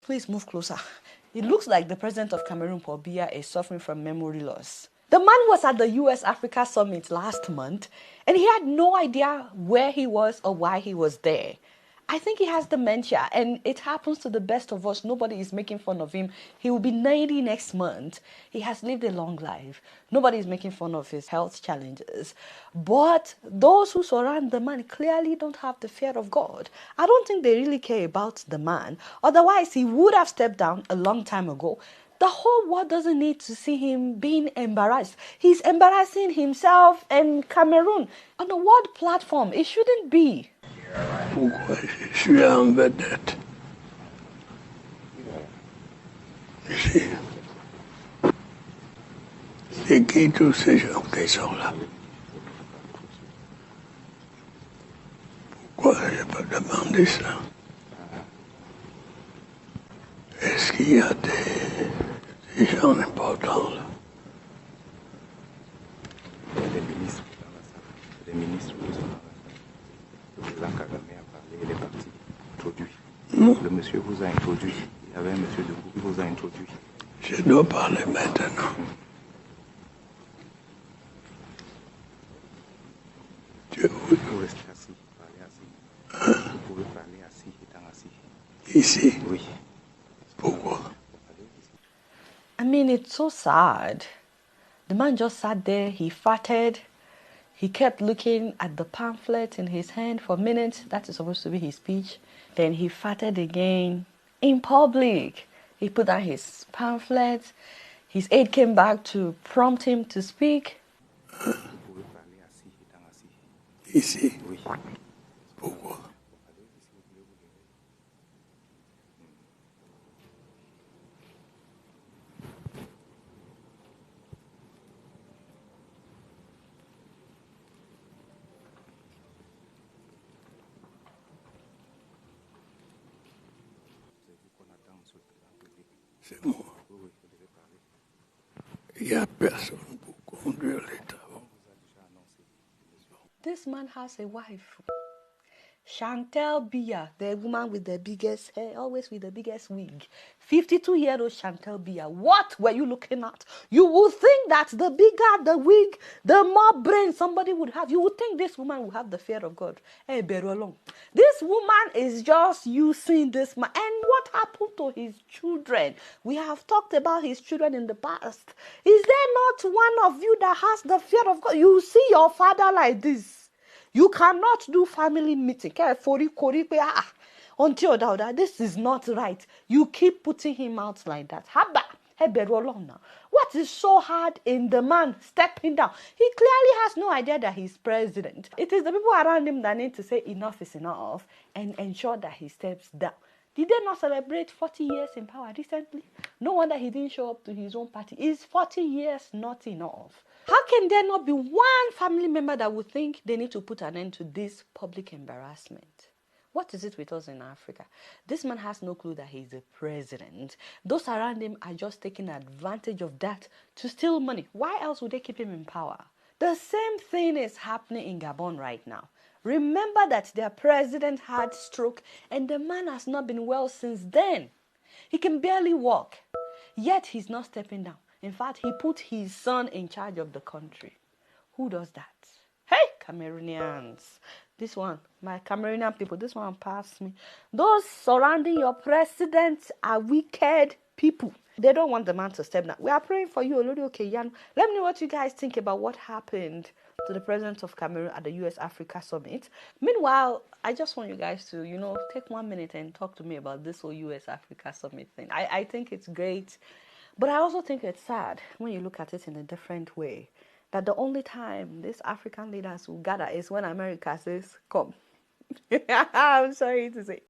Please move closer. It looks like the president of Cameroon, Paul Biya, is suffering from memory loss. The man was at the US Africa Summit last month and he had no idea where he was or why he was there. I think he has dementia and it happens to the best of us. Nobody is making fun of him. He will be 90 next month. He has lived a long life. Nobody is making fun of his health challenges. But those who surround the man clearly don't have the fear of God. I don't think they really care about the man. Otherwise, he would have stepped down a long time ago. The whole world doesn't need to see him being embarrassed. He's embarrassing himself and Cameroon on a world platform. It shouldn't be. Pourquoi je suis en vedette ici? C'est qui tous ces gens qui sont là? Pourquoi je n'ai pas demandé ça? Est-ce qu'il y a des gens importants là? Les ministres dans la salle. Les ministres vous sont dans la salle. Le président Kagame a parlé, il est parti, introduit. Le monsieur vous a introduit. Il y avait un monsieur debout qui vous a introduit. Je dois parler maintenant. Vous restez assis, parlez assis. Vous pouvez parler assis, étant assis. Ici? Oui. Pourquoi? I mean, it's so sad. The man just sat there, he farted. He kept looking at the pamphlet in his hand for minutes. That is supposed to be his speech. Then he farted again in public. He put down his pamphlet. His aide came back to prompt him to speak. Ici? Pourquoi? C'est moi. Il n'y a personne pour conduire les travaux. This man has a wife. Chantel Biya, the woman with the biggest hair, always with the biggest wig. 52-year-old Chantel Biya. What were you looking at? You would think that the bigger the wig, the more brain somebody would have. You would think this woman would have the fear of God. Hey, Berolong. This woman is just using this man. And what happened to his children? We have talked about his children in the past. Is there not one of you that has the fear of God? You see your father like this. You cannot do family meeting. Until this is not right. You keep putting him out like that. What is so hard in the man stepping down? He clearly has no idea that he's president. It is the people around him that need to say enough is enough and ensure that he steps down. Did they not celebrate 40 years in power recently? No wonder he didn't show up to his own party. Is 40 years not enough? How can there not be one family member that would think they need to put an end to this public embarrassment? What is it with us in Africa? This man has no clue that he's the president. Those around him are just taking advantage of that to steal money. Why else would they keep him in power? The same thing is happening in Gabon right now. Remember that their president had stroke and the man has not been well since then. He can barely walk, yet he's not stepping down. In fact, he put his son in charge of the country. Who does that? Hey, Cameroonians. This one, my Cameroonian people, this one passed me. Those surrounding your president are wicked people. They don't want the man to step down. We are praying for you, Olori Okeyanu. Let me know what you guys think about what happened to the president of Cameroon at the US Africa Summit. Meanwhile, I just want you guys to, take 1 minute and talk to me about this whole US Africa Summit thing. I think it's great. But I also think it's sad when you look at it in a different way, that the only time these African leaders will gather is when America says, come. I'm sorry to say.